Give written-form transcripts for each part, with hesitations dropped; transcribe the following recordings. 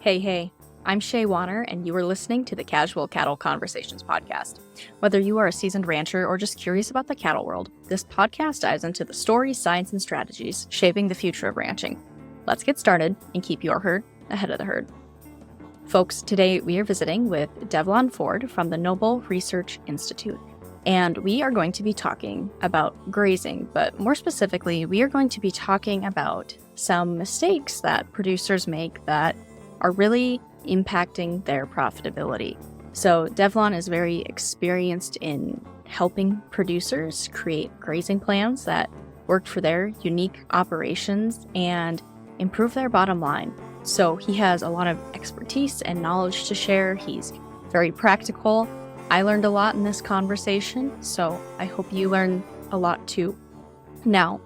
Hey, I'm Shaye Wanner, and you are listening to the Casual Cattle Conversations podcast. Whether you are a seasoned rancher or just curious about the cattle world, this podcast dives into the stories, science, and strategies shaping the future of ranching. Let's get started and keep your herd ahead of the herd. Folks, today we are visiting with Devlon Ford from the Noble Research Institute, and we are going to be talking about grazing, but more specifically, we are going to be talking about some mistakes that producers make that are really impacting their profitability. So Devlon is very experienced in helping producers create grazing plans that work for their unique operations and improve their bottom line. So he has a lot of expertise and knowledge to share. He's very practical. I learned a lot in this conversation, so I hope you learn a lot too. Now,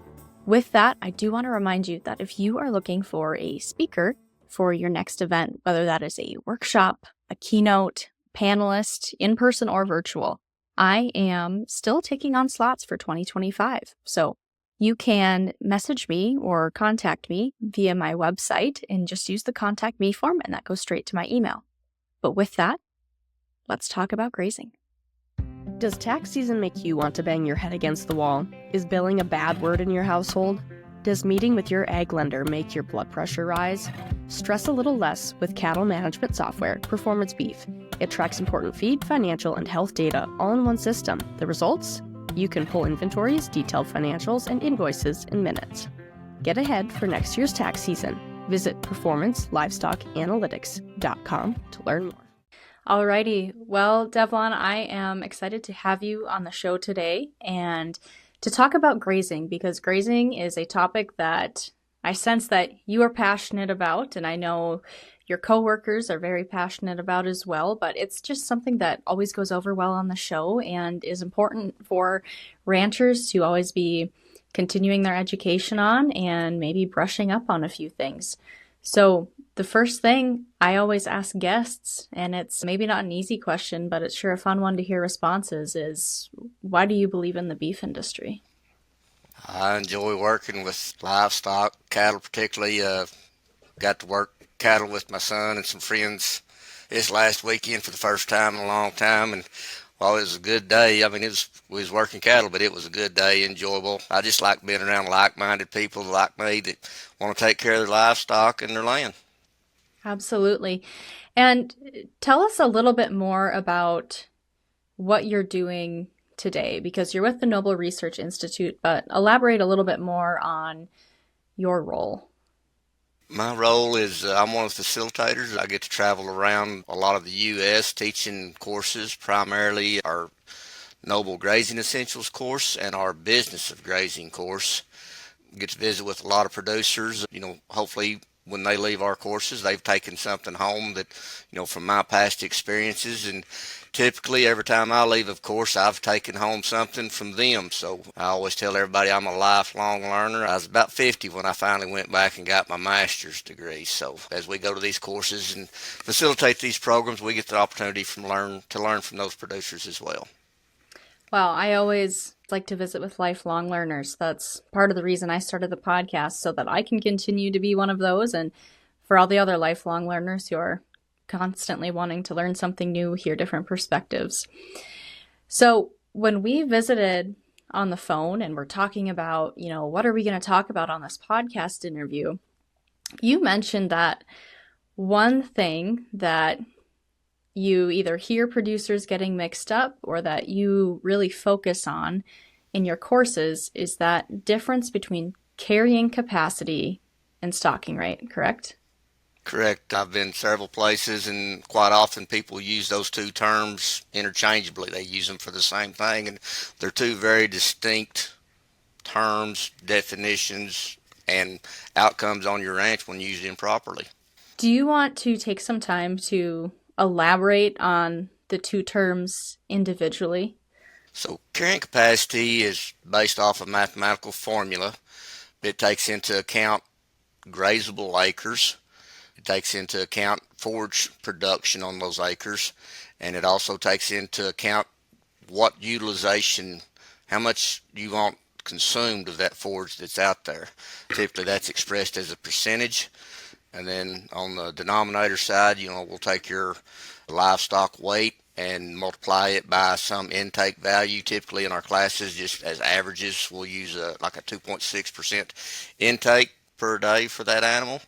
with that, I do want to remind you that if you are looking for a speaker for your next event, whether that is a workshop, a keynote, panelist, in person or virtual, I am still taking on slots for 2025. So you can message me or contact me via my website and just use the contact me form, and that goes straight to my email. But with that, let's talk about grazing. Does tax season make you want to bang your head against the wall? Is billing a bad word in your household? Does meeting with your ag lender make your blood pressure rise? Stress a little less with cattle management software, Performance Beef. It tracks important feed, financial, and health data all in one system. The results? You can pull inventories, detailed financials, and invoices in minutes. Get ahead for next year's tax season. Visit performancelivestockanalytics.com to learn more. Alrighty. Well, Devlon, I am excited to have you on the show today and to talk about grazing, because grazing is a topic that I sense that you are passionate about, and I know your coworkers are very passionate about as well, but it's just something that always goes over well on the show and is important for ranchers to always be continuing their education on and maybe brushing up on a few things. So the first thing I always ask guests, and it's maybe not an easy question, but it's sure a fun one to hear responses, is why do you believe in the beef industry? I enjoy working with livestock, cattle particularly. Got to work cattle with my son and some friends this last weekend for the first time in a long time, and while it was a good day, I mean, we was working cattle, but it was a good day, enjoyable. I just like being around like-minded people like me that want to take care of their livestock and their land. Absolutely. And tell us a little bit more about what you're doing today, because you're with the Noble Research Institute, but elaborate a little bit more on your role. My role is I'm one of the facilitators. I get to travel around a lot of the U.S. teaching courses, primarily our Noble Grazing Essentials course and our Business of Grazing course. Get to visit with a lot of producers. Hopefully when they leave our courses, they've taken something home that, from my past experiences. And typically every time I leave, of course, I've taken home something from them. So I always tell everybody I'm a lifelong learner. I was about 50 when I finally went back and got my master's degree. So as we go to these courses and facilitate these programs, we get the opportunity to learn from those producers as well. Well, I always like to visit with lifelong learners. That's part of the reason I started the podcast, so that I can continue to be one of those, and for all the other lifelong learners who are constantly wanting to learn something new, hear different perspectives. So when we visited on the phone and we're talking about, what are we going to talk about on this podcast interview, you mentioned that one thing that you either hear producers getting mixed up or that you really focus on in your courses is that difference between carrying capacity and stocking rate, correct? Correct. I've been several places, and quite often people use those two terms interchangeably. They use them for the same thing, and they're two very distinct terms, definitions, and outcomes on your ranch when used improperly. Do you want to take some time to elaborate on the two terms individually? So carrying capacity is based off a mathematical formula. It takes into account grazable acres. It takes into account forage production on those acres. And it also takes into account what utilization, how much you want consumed of that forage that's out there. Typically that's expressed as a percentage. And then on the denominator side, we'll take your livestock weight and multiply it by some intake value. Typically in our classes, just as averages, we'll use like a 2.6% intake per day for that animal.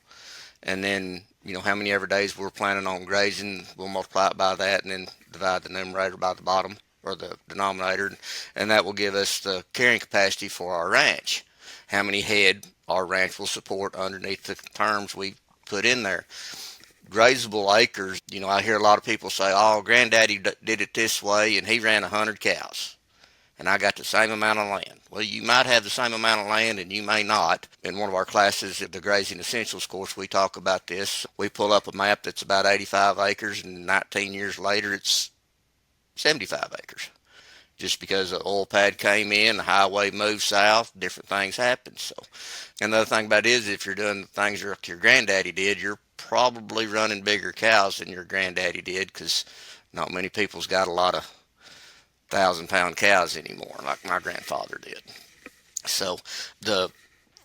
And then, how many ever days we're planning on grazing, we'll multiply it by that and then divide the numerator by the bottom or the denominator. And that will give us the carrying capacity for our ranch. How many head our ranch will support underneath the terms we put in there. Grazable acres, I hear a lot of people say, oh, granddaddy did it this way and he ran 100 cows and I got the same amount of land. Well, you might have the same amount of land and you may not. In one of our classes at the Grazing Essentials course, we talk about this. We pull up a map that's about 85 acres and 19 years later it's 75 acres. Just because the oil pad came in, the highway moved south, different things happen. So, another thing about it is if you're doing the things like your granddaddy did, you're probably running bigger cows than your granddaddy did because not many people's got a lot of 1,000-pound cows anymore like my grandfather did. So the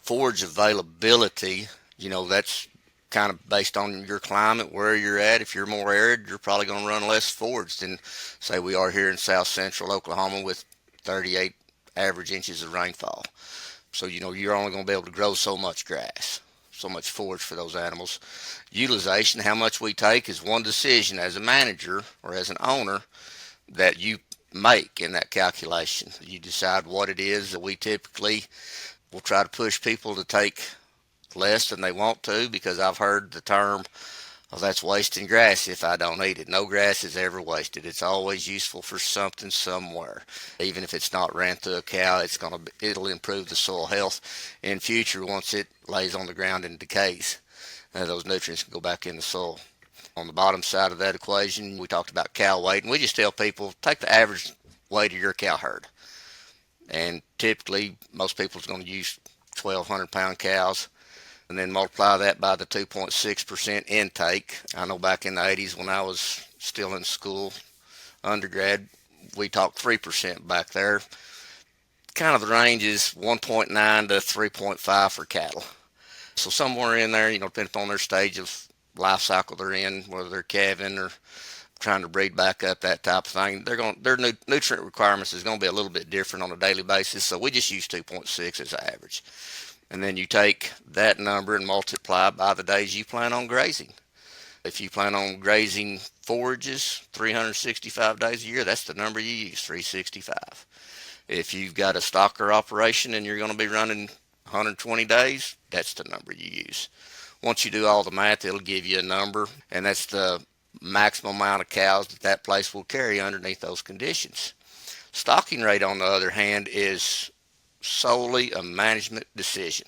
forage availability, that's kind of based on your climate, where you're at. If you're more arid, you're probably going to run less forage than, say, we are here in south central Oklahoma with 38 average inches of rainfall. So, you're only going to be able to grow so much grass, so much forage for those animals. Utilization, how much we take, is one decision as a manager or as an owner that you make in that calculation. You decide what it is that we typically will try to push people to take less than they want to, because I've heard the term, oh, that's wasting grass if I don't eat it. No grass is ever wasted. It's always useful for something somewhere. Even if it's not ran through a cow, it'll improve the soil health in future once it lays on the ground and decays. Those nutrients can go back in the soil. On the bottom side of that equation, we talked about cow weight, and we just tell people, take the average weight of your cow herd. And typically, most people are going to use 1,200-pound cows, and then multiply that by the 2.6% intake. I know back in the 80s when I was still in school, undergrad, we talked 3% back there. Kind of the range is 1.9 to 3.5 for cattle. So somewhere in there, depending on their stage of life cycle they're in, whether they're calving or trying to breed back up, that type of thing, their nutrient requirements is going to be a little bit different on a daily basis. So we just use 2.6 as an average. And then you take that number and multiply it by the days you plan on grazing. If you plan on grazing forages 365 days a year, that's the number you use, 365. If you've got a stocker operation and you're going to be running 120 days, that's the number you use. Once you do all the math, it'll give you a number, and that's the maximum amount of cows that place will carry underneath those conditions. Stocking rate, on the other hand, is solely a management decision.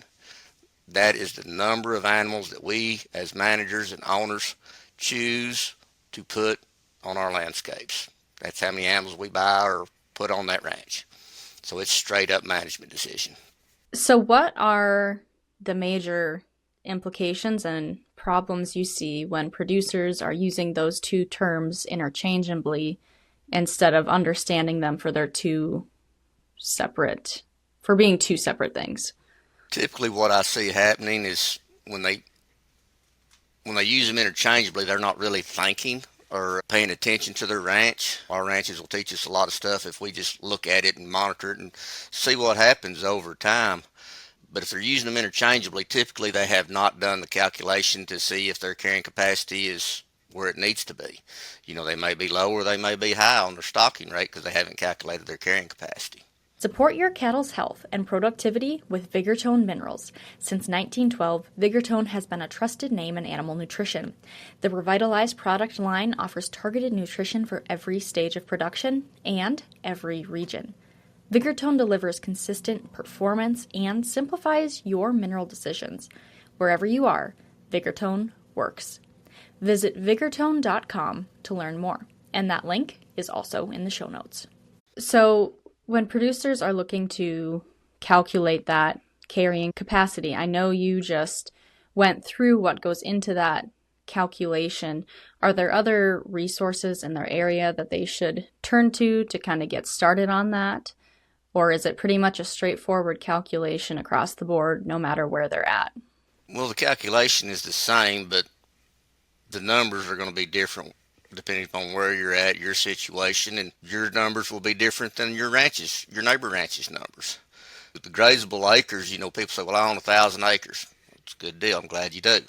That is the number of animals that we as managers and owners choose to put on our landscapes. That's how many animals we buy or put on that ranch. So it's straight up management decision. So what are the major implications and problems you see when producers are using those two terms interchangeably instead of understanding them for being two separate things? Typically what I see happening is when they use them interchangeably, they're not really thinking or paying attention to their ranch. Our ranches will teach us a lot of stuff if we just look at it and monitor it and see what happens over time. But if they're using them interchangeably, typically they have not done the calculation to see if their carrying capacity is where it needs to be. They may be low or they may be high on their stocking rate because they haven't calculated their carrying capacity. Support your cattle's health and productivity with Vigortone minerals. Since 1912, Vigortone has been a trusted name in animal nutrition. The revitalized product line offers targeted nutrition for every stage of production and every region. Vigortone delivers consistent performance and simplifies your mineral decisions. Wherever you are, Vigortone works. Visit vigortone.com to learn more, and that link is also in the show notes. So, when producers are looking to calculate that carrying capacity, I know you just went through what goes into that calculation. Are there other resources in their area that they should turn to kind of get started on that? Or is it pretty much a straightforward calculation across the board, no matter where they're at? Well, the calculation is the same, but the numbers are going to be different depending upon where you're at, your situation, and your numbers will be different than your neighbor ranch's numbers. With the grazable acres, people say, well, I own 1,000 acres. It's a good deal. I'm glad you do.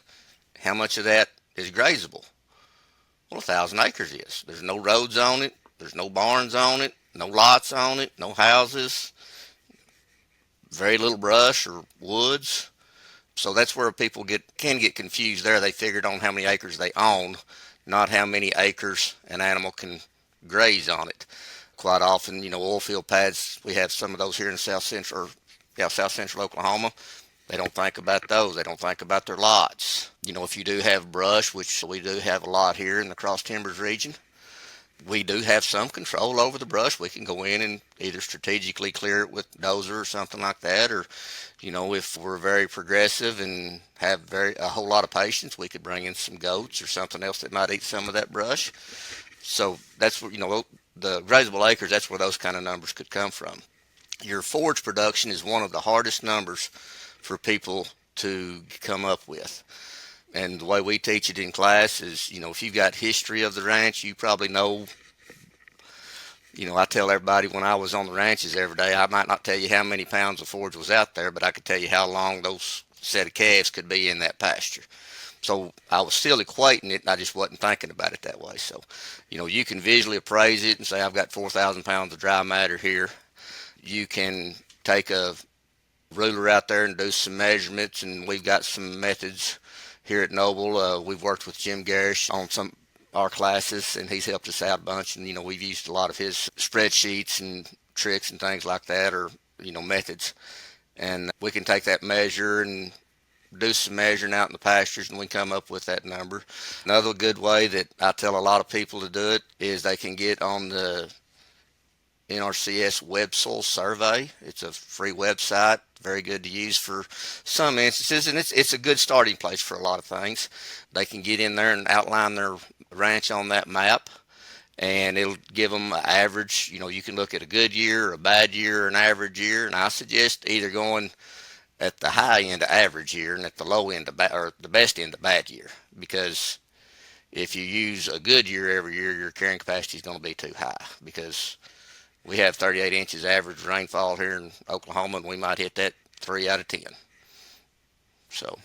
How much of that is grazable? Well, 1,000 acres is. There's no roads on it. There's no barns on it. No lots on it. No houses. Very little brush or woods. So that's where people can get confused there. They figured on how many acres they own, not how many acres an animal can graze on it. Quite often, oil field pads, we have some of those here in South Central Oklahoma. They don't think about those. They don't think about their lots. If you do have brush, which we do have a lot here in the Cross Timbers region, we do have some control over the brush. We can go in and either strategically clear it with dozer or something like that, or if we're very progressive and have a whole lot of patience, we could bring in some goats or something else that might eat some of that brush. So that's where the grazable acres. That's where those kind of numbers could come from. Your forage production is one of the hardest numbers for people to come up with. And the way we teach it in class is, if you've got history of the ranch, you probably know. I tell everybody when I was on the ranches every day, I might not tell you how many pounds of forage was out there, but I could tell you how long those set of calves could be in that pasture. So I was still equating it, and I just wasn't thinking about it that way. So, you can visually appraise it and say, I've got 4,000 pounds of dry matter here. You can take a ruler out there and do some measurements, and we've got some methods here at Noble. We've worked with Jim Garish on some our classes, and he's helped us out a bunch. And we've used a lot of his spreadsheets and tricks and things like that, or methods. And we can take that measure and do some measuring out in the pastures, and we come up with that number. Another good way that I tell a lot of people to do it is they can get on the NRCS Web Soil Survey. It's a free website, very good to use for some instances, and it's a good starting place for a lot of things. They can get in there and outline their ranch on that map, and it'll give them an average. You can look at a good year, a bad year, an average year, and I suggest either going at the high end of average year and at the low end of or the best end of bad year, because if you use a good year every year, your carrying capacity is going to be too high, because we have 38 inches average rainfall here in Oklahoma, and we might hit that 3 out of 10. So,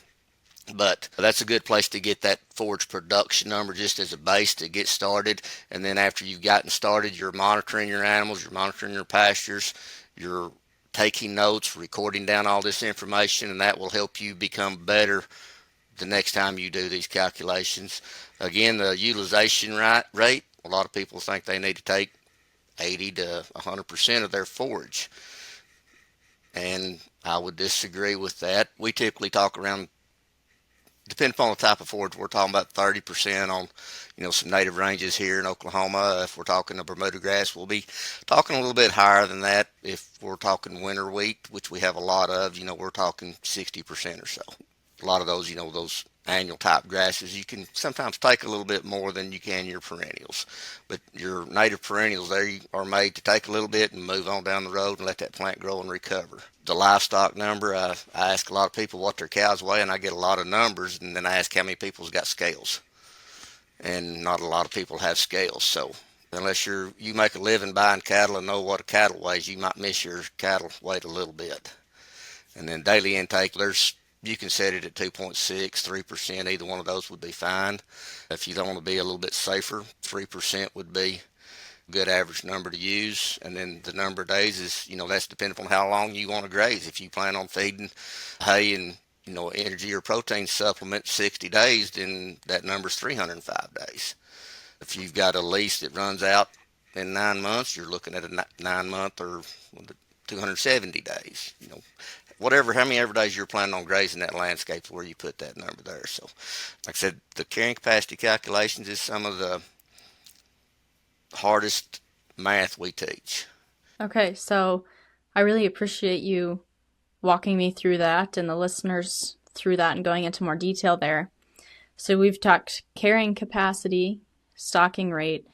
but that's a good place to get that forage production number just as a base to get started. And then after you've gotten started, you're monitoring your animals, you're monitoring your pastures, you're taking notes, recording down all this information, and that will help you become better the next time you do these calculations. Again, the utilization rate, a lot of people think they need to take 80 to 100% of their forage, and I would disagree with that. We typically talk around, depending upon the type of forage, we're talking about 30% on some native ranges here in Oklahoma. If we're talking the Bermuda grass, we'll be talking a little bit higher than that. If we're talking winter wheat, which we have a lot of, we're talking 60% or so. A lot of those, those annual type grasses, you can sometimes take a little bit more than you can your perennials. But your native perennials, they are made to take a little bit and move on down the road and let that plant grow and recover. The livestock number, I ask a lot of people what their cows weigh, and I get a lot of numbers, and then I ask how many people's got scales. And not a lot of people have scales. So unless you make a living buying cattle and know what a cattle weighs, you might miss your cattle weight a little bit. And then daily intake, you can set it at 2.6, 3%. Either one of those would be fine. If you don't want to be a little bit safer, 3% would be a good average number to use. And then the number of days is, that's dependent on how long you want to graze. If you plan on feeding hay and, energy or protein supplement 60 days, then that number's 305 days. If you've got a lease that runs out in 9 months, you're looking at a 9-month or 270 days, how many every days you're planning on grazing that landscape is where you put that number there. So, like I said, the carrying capacity calculations is some of the hardest math we teach. Okay, so I really appreciate you walking me through that and the listeners through that and going into more detail there. So we've talked carrying capacity, stocking rate,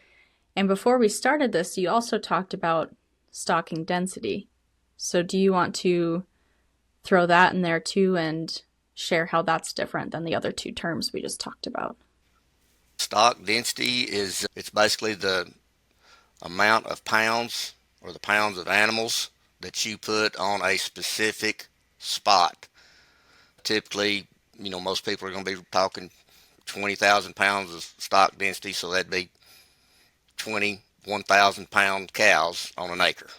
and before we started this, you also talked about stocking density. So do you want to throw that in there too and share how that's different than the other two terms we just talked about. Stock density it's basically the amount of pounds or the pounds of animals that you put on a specific spot. Typically, most people are going to be talking 20,000 pounds of stock density, so that'd be 21,000 pound cows on an acre.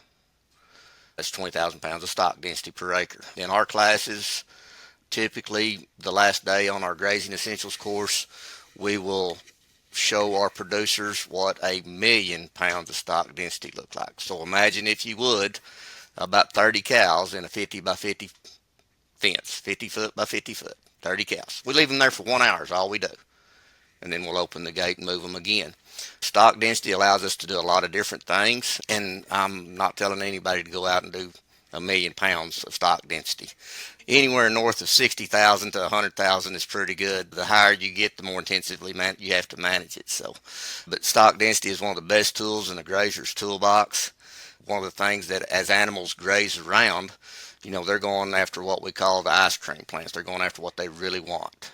That's 20,000 pounds of stock density per acre. In our classes, typically the last day on our Grazing Essentials course, we will show our producers what 1,000,000 pounds of stock density look like. So imagine, if you would, about 30 cows in a 50 by 50 fence, 50 foot by 50 foot, 30 cows. We leave them there for 1 hour is all we do. And then we'll open the gate and move them again. Stock density allows us to do a lot of different things, and I'm not telling anybody to go out and do 1,000,000 pounds of stock density. Anywhere north of 60,000 to 100,000 is pretty good. The higher you get, the more intensively you have to manage it. But stock density is one of the best tools in a grazer's toolbox. One of the things that as animals graze around, they're going after what we call the ice cream plants. They're going after what they really want.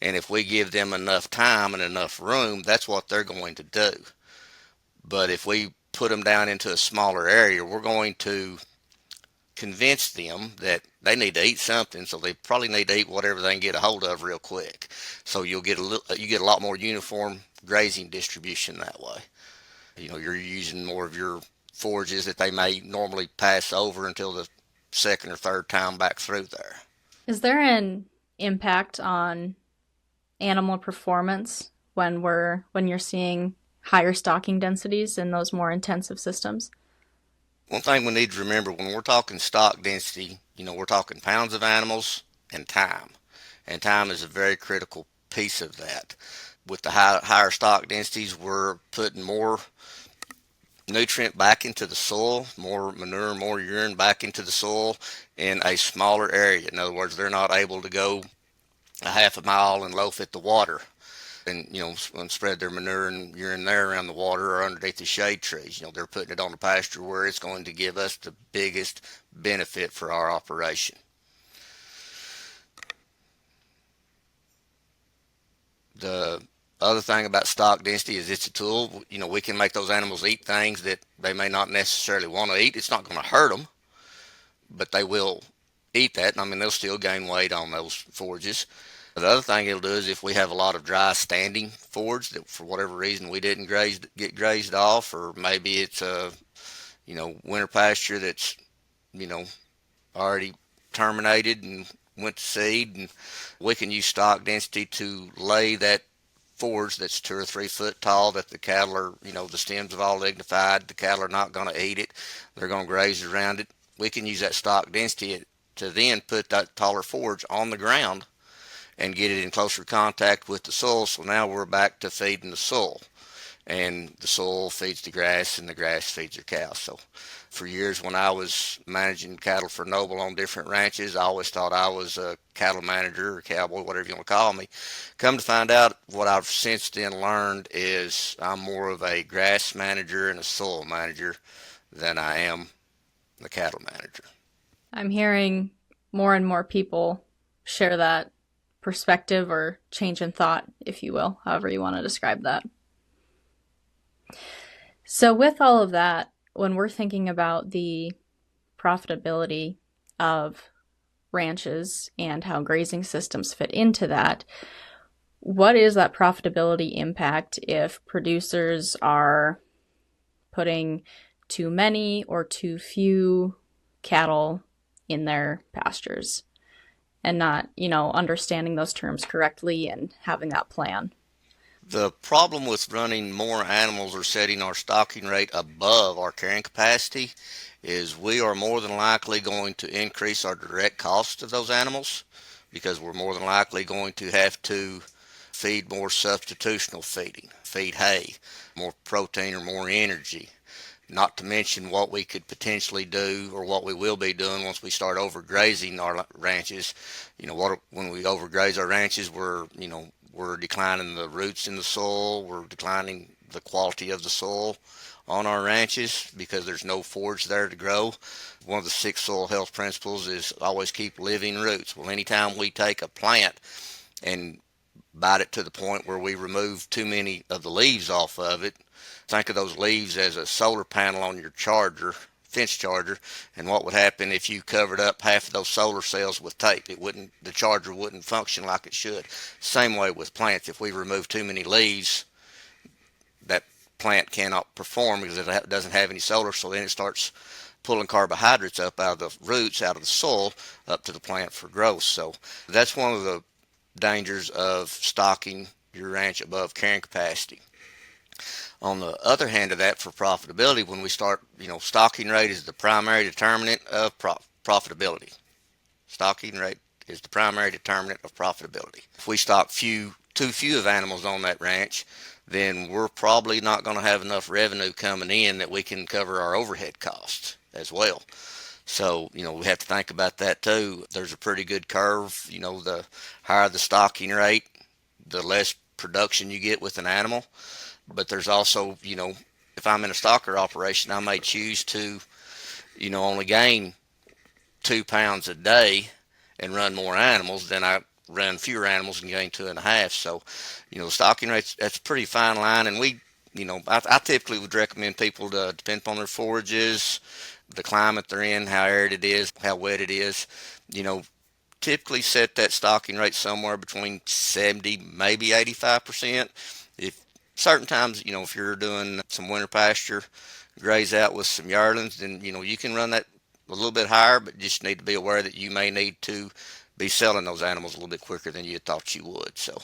And if we give them enough time and enough room, that's what they're going to do. But if we put them down into a smaller area, we're going to convince them that they need to eat something, so they probably need to eat whatever they can get a hold of real quick. So you get a lot more uniform grazing distribution that way. You're using more of your forages that they may normally pass over until the second or third time back through there. Is there an impact on animal performance when you're seeing higher stocking densities in those more intensive systems? One thing we need to remember when we're talking stock density, we're talking pounds of animals and time. And time is a very critical piece of that. With the higher stock densities, we're putting more nutrient back into the soil, more manure, more urine back into the soil in a smaller area. In other words, they're not able to go a half a mile and loaf at the water and spread their manure and urine there around the water or underneath the shade trees. They're putting it on the pasture where it's going to give us the biggest benefit for our operation. The other thing about stock density is it's a tool. We can make those animals eat things that they may not necessarily want to eat. It's not going to hurt them, but they will eat that. They'll still gain weight on those forages. The other thing it'll do is if we have a lot of dry standing forage that for whatever reason we didn't get grazed off, or maybe it's a winter pasture that's already terminated and went to seed, and we can use stock density to lay that forage that's 2 or 3 foot tall that the cattle are, the stems have all lignified. The cattle are not going to eat it. They're going to graze around it. We can use that stock density to then put that taller forage on the ground and get it in closer contact with the soil. So now we're back to feeding the soil, and the soil feeds the grass and the grass feeds your cows. So for years when I was managing cattle for Noble on different ranches, I always thought I was a cattle manager or cowboy, whatever you want to call me. Come to find out, what I've since then learned is I'm more of a grass manager and a soil manager than I am the cattle manager. I'm hearing more and more people share that perspective or change in thought, if you will, however you want to describe that. So with all of that, when we're thinking about the profitability of ranches and how grazing systems fit into that, what is that profitability impact if producers are putting too many or too few cattle in their pastures and not, understanding those terms correctly and having that plan? The problem with running more animals or setting our stocking rate above our carrying capacity is we are more than likely going to increase our direct cost of those animals, because we're more than likely going to have to feed more substitutional feeding, feed hay, more protein or more energy. Not to mention what we could potentially do, or what we will be doing once we start overgrazing our ranches. When we overgraze our ranches, we're declining the roots in the soil, we're declining the quality of the soil. on our ranches because there's no forage there to grow. One of the 6 soil health principles is always keep living roots. Well, anytime we take a plant and bite it to the point where we remove too many of the leaves off of it, think of those leaves as a solar panel on your charger, fence charger, and what would happen if you covered up half of those solar cells with tape? The charger wouldn't function like it should. Same way with plants. If we remove too many leaves, that plant cannot perform because it doesn't have any solar, so then it starts pulling carbohydrates up out of the roots, out of the soil, up to the plant for growth. So that's one of the dangers of stocking your ranch above carrying capacity. On the other hand of that, for profitability, when we start, stocking rate is the primary determinant of profitability. Stocking rate is the primary determinant of profitability. If we stock too few of animals on that ranch, then we're probably not going to have enough revenue coming in that we can cover our overhead costs as well. So, we have to think about that too. There's a pretty good curve. The higher the stocking rate, the less production you get with an animal. But there's also, if I'm in a stocker operation, I may choose to, only gain 2 pounds a day and run more animals than I run fewer animals and gain 2.5. So, the stocking rates, that's a pretty fine line. And I typically would recommend people to depend upon their forages, the climate they're in, how arid it is, how wet it is, typically set that stocking rate somewhere between 70, maybe 85%. If certain times, if you're doing some winter pasture, graze out with some yearlings, then, you can run that a little bit higher, but just need to be aware that you may need to be selling those animals a little bit quicker than you thought you would. So,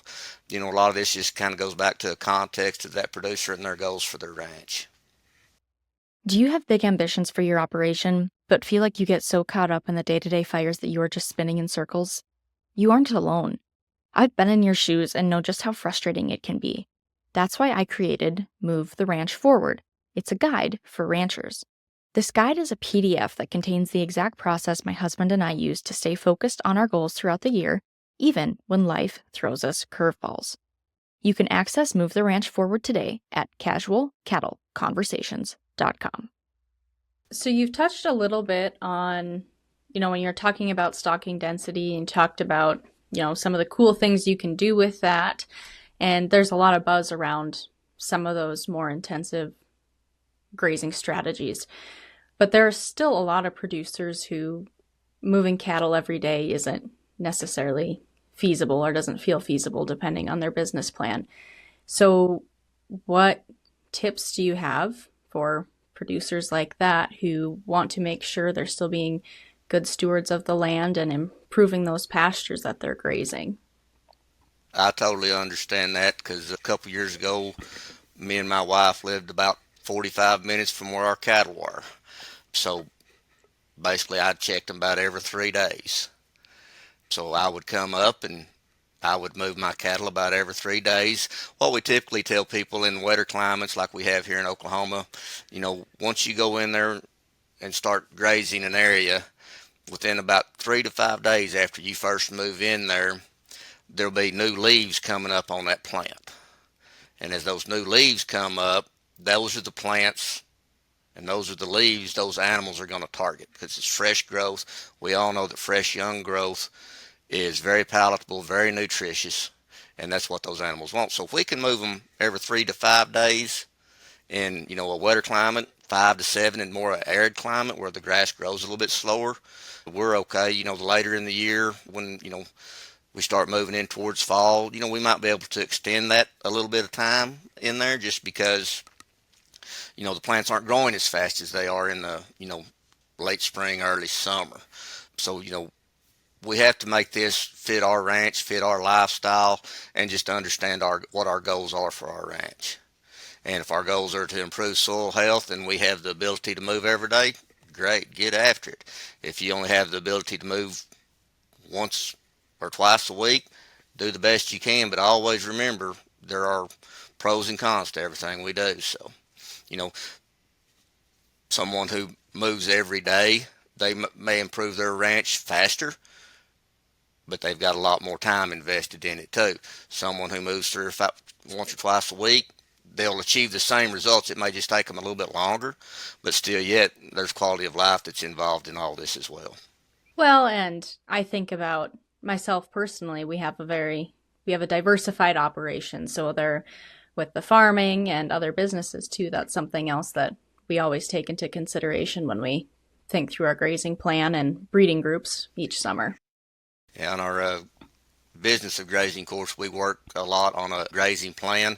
a lot of this just kind of goes back to the context of that producer and their goals for their ranch. Do you have big ambitions for your operation, but feel like you get so caught up in the day-to-day fires that you are just spinning in circles? You aren't alone. I've been in your shoes and know just how frustrating it can be. That's why I created Move the Ranch Forward. It's a guide for ranchers. This guide is a PDF that contains the exact process my husband and I use to stay focused on our goals throughout the year, even when life throws us curveballs. You can access Move the Ranch Forward today at casualcattleconversations.com. So you've touched a little bit on, when you're talking about stocking density and talked about, some of the cool things you can do with that. And there's a lot of buzz around some of those more intensive grazing strategies. But there are still a lot of producers who moving cattle every day isn't necessarily feasible or doesn't feel feasible depending on their business plan. So what tips do you have for producers like that who want to make sure they're still being good stewards of the land and improving those pastures that they're grazing? I totally understand that because a couple years ago, me and my wife lived about 45 minutes from where our cattle were. So basically, I checked them about every 3 days. So I would come up and I would move my cattle about every 3 days. What we typically tell people in wetter climates like we have here in Oklahoma, once you go in there and start grazing an area, within about 3 to 5 days after you first move in there, there'll be new leaves coming up on that plant. And as those new leaves come up, those are the plants and those are the leaves those animals are going to target because it's fresh growth. We all know that fresh young growth is very palatable, very nutritious, and that's what those animals want. So if we can move them every 3 to 5 days in, a wetter climate, 5 to 7 in more arid climate where the grass grows a little bit slower, we're okay. The later in the year when, we start moving in towards fall, we might be able to extend that a little bit of time in there just because, the plants aren't growing as fast as they are in the, late spring, early summer. So, we have to make this fit our ranch, fit our lifestyle, and just understand what our goals are for our ranch. And if our goals are to improve soil health and we have the ability to move every day, great, get after it. If you only have the ability to move once or twice a week, do the best you can, but always remember there are pros and cons to everything we do. So, someone who moves every day, they may improve their ranch faster, but they've got a lot more time invested in it too. Someone who moves once or twice a week, they'll achieve the same results. It may just take them a little bit longer, but still yet there's quality of life that's involved in all this as well. Well, and I think about myself personally, we have a diversified operation. So there with the farming and other businesses too, that's something else that we always take into consideration when we think through our grazing plan and breeding groups each summer. Yeah, on our business of grazing course, we work a lot on a grazing plan,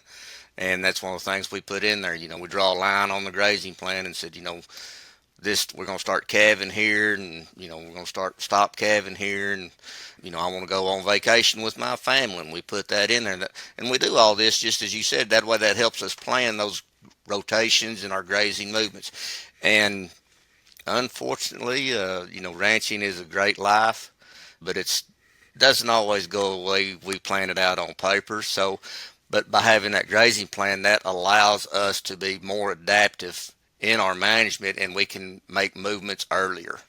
and that's one of the things we put in there. We draw a line on the grazing plan and said, this we're going to start calving here, and we're going to stop calving here, and I want to go on vacation with my family, and we put that in there. And we do all this just as you said. That way, that helps us plan those rotations and our grazing movements. And unfortunately, ranching is a great life, but it's doesn't always go the way we plan it out on paper. So, but by having that grazing plan, that allows us to be more adaptive in our management, and we can make movements earlier.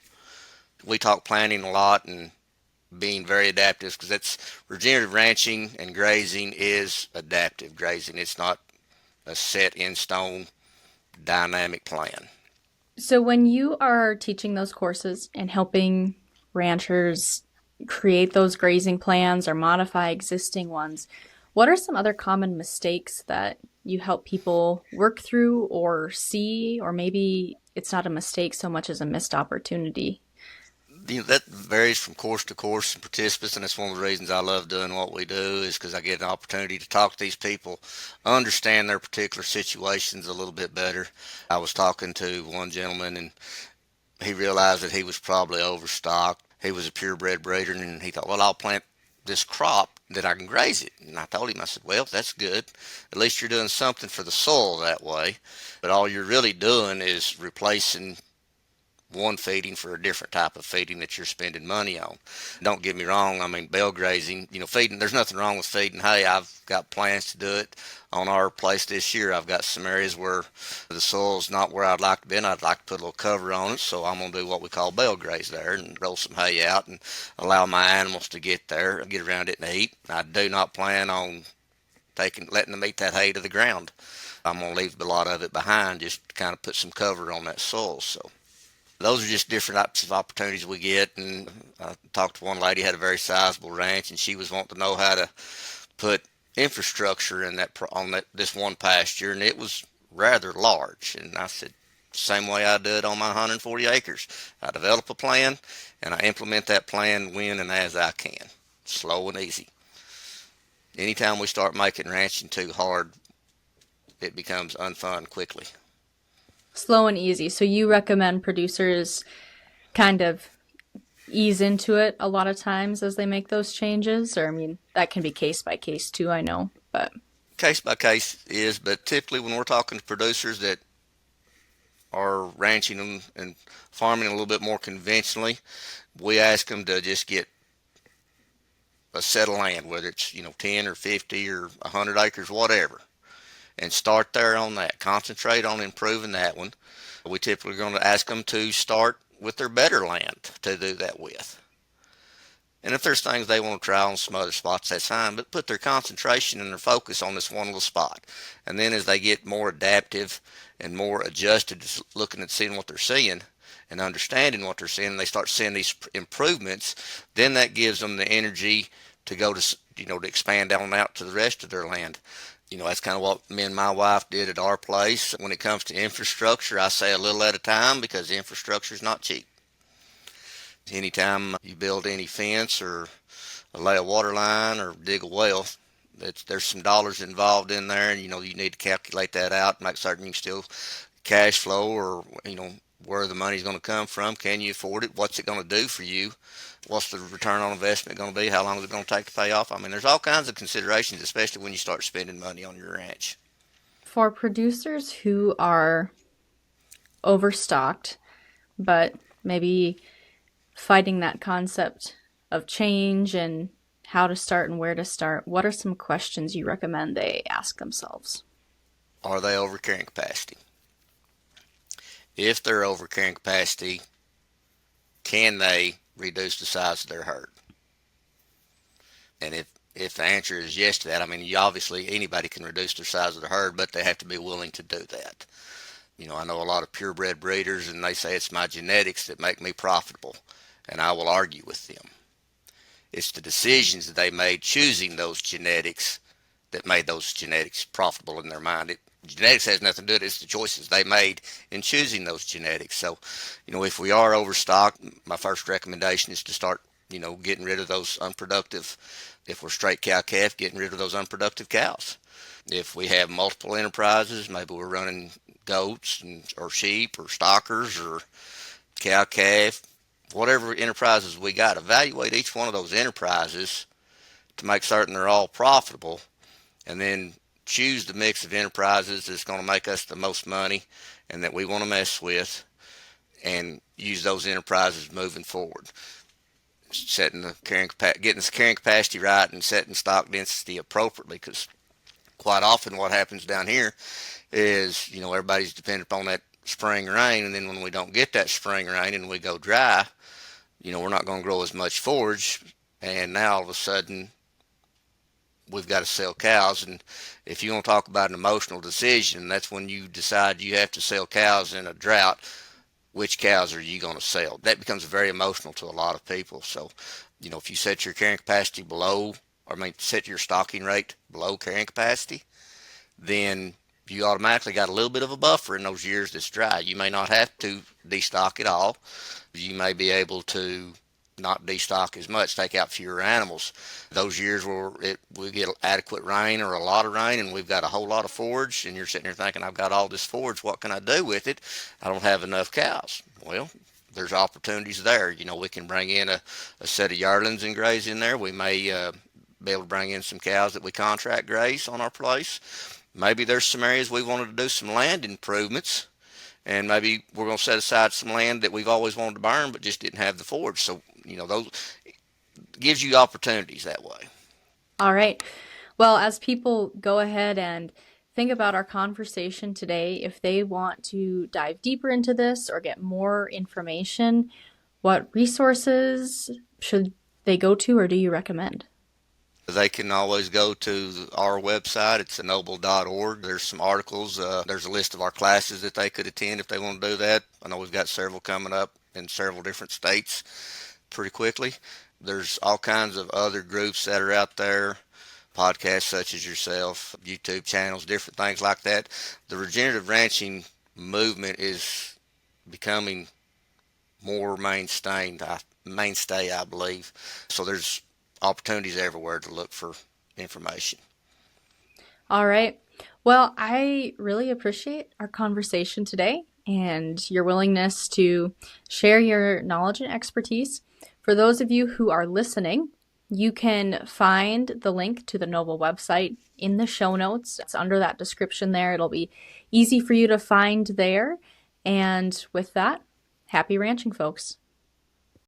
We talk planning a lot and being very adaptive, because that's regenerative ranching and grazing is adaptive grazing. It's not a set in stone dynamic plan. So when you are teaching those courses and helping ranchers create those grazing plans or modify existing ones, what are some other common mistakes that you help people work through or see, or maybe it's not a mistake so much as a missed opportunity? That varies from course to course and participants, and that's one of the reasons I love doing what we do, is because I get an opportunity to talk to these people, understand their particular situations a little bit better. I was talking to one gentleman, and he realized that he was probably overstocked. He was a purebred breeder, and he thought, well, I'll plant this crop that I can graze it. And I told him, I said, well, that's good. At least you're doing something for the soil that way. But all you're really doing is replacing one feeding for a different type of feeding that you're spending money on. Don't get me wrong. I mean, bale grazing, feeding, there's nothing wrong with feeding hay. I've got plans to do it on our place this year. I've got some areas where the soil's not where I'd like to be, and I'd like to put a little cover on it. So I'm going to do what we call bale graze there and roll some hay out and allow my animals to get there, get around it and eat. I do not plan on letting them eat that hay to the ground. I'm going to leave a lot of it behind, just to kind of put some cover on that soil. So those are just different types of opportunities we get. And I talked to one lady who had a very sizable ranch, and she was wanting to know how to put infrastructure in this one pasture, and it was rather large. And I said, same way I do it on my 140 acres. I develop a plan, and I implement that plan when and as I can, slow and easy. Anytime we start making ranching too hard, it becomes unfun quickly. Slow and easy. So you recommend producers kind of ease into it a lot of times as they make those changes? Or, I mean, that can be case by case too, I know, but. Case by case is, but typically when we're talking to producers that are ranching and farming a little bit more conventionally, we ask them to just get a set of land, whether it's 10 or 50 or 100 acres, whatever, and start there on that. Concentrate on improving that one. We typically are going to ask them to start with their better land to do that with. And if there's things they want to try on some other spots, that's fine, but put their concentration and their focus on this one little spot. And then as they get more adaptive and more adjusted to looking and seeing what they're seeing and understanding what they're seeing, and they start seeing these improvements, then that gives them the energy to go to expand on out to the rest of their land. That's kind of what me and my wife did at our place. When it comes to infrastructure, I say a little at a time, because infrastructure is not cheap. Anytime you build any fence or lay a water line or dig a well, there's some dollars involved in there, and you need to calculate that out, make certain you can still cash flow, or where the money's going to come from. Can you afford it? What's it going to do for you? What's the return on investment going to be? How long is it going to take to pay off? I mean, there's all kinds of considerations, especially when you start spending money on your ranch. For producers who are overstocked, but maybe fighting that concept of change and how to start and where to start, what are some questions you recommend they ask themselves? Are they over carrying capacity? If they're over carrying capacity, can they reduce the size of their herd? And if the answer is yes to that, I mean, you obviously anybody can reduce their size of the herd, but they have to be willing to do that. I know a lot of purebred breeders, and they say it's my genetics that make me profitable, and I will argue with them. It's the decisions that they made choosing those genetics that made those genetics profitable in their mind. Genetics has nothing to do with it. It's the choices they made in choosing those genetics. So, if we are overstocked, my first recommendation is to start, getting rid of those unproductive, if we're straight cow-calf, getting rid of those unproductive cows. If we have multiple enterprises, maybe we're running goats or sheep or stockers or cow-calf, whatever enterprises we got, evaluate each one of those enterprises to make certain they're all profitable, and then choose the mix of enterprises that's going to make us the most money and that we want to mess with, and use those enterprises moving forward. Getting the carrying capacity right and setting stock density appropriately, because quite often what happens down here is, everybody's dependent upon that spring rain, and then when we don't get that spring rain and we go dry, we're not going to grow as much forage, and now all of a sudden we've got to sell cows. And if you want to talk about an emotional decision, that's when you decide you have to sell cows in a drought. Which cows are you going to sell? That becomes very emotional to a lot of people. So, if you set your carrying capacity set your stocking rate below carrying capacity, then you automatically got a little bit of a buffer in those years that's dry. You may not have to destock at all. You may be able to not destock as much, take out fewer animals. Those years where we get adequate rain or a lot of rain and we've got a whole lot of forage, and you're sitting there thinking, I've got all this forage, what can I do with it? I don't have enough cows. Well, there's opportunities there. We can bring in a set of yearlings and graze in there. We may be able to bring in some cows that we contract graze on our place. Maybe there's some areas we wanted to do some land improvements, and maybe we're going to set aside some land that we've always wanted to burn but just didn't have the forage. So, those gives you opportunities that way. All right. Well, as people go ahead and think about our conversation today, if they want to dive deeper into this or get more information, what resources should they go to, or do you recommend? They can always go to our website. It's ennoble.org. There's some articles. There's a list of our classes that they could attend if they want to do that. I know we've got several coming up in several different states pretty quickly. There's all kinds of other groups that are out there, podcasts such as yourself, YouTube channels, different things like that. The regenerative ranching movement is becoming more mainstay, I believe. So there's opportunities everywhere to look for information. All right. Well, I really appreciate our conversation today and your willingness to share your knowledge and expertise. For those of you who are listening, you can find the link to the Noble website in the show notes. It's under that description there. It'll be easy for you to find there. And with that, happy ranching, folks.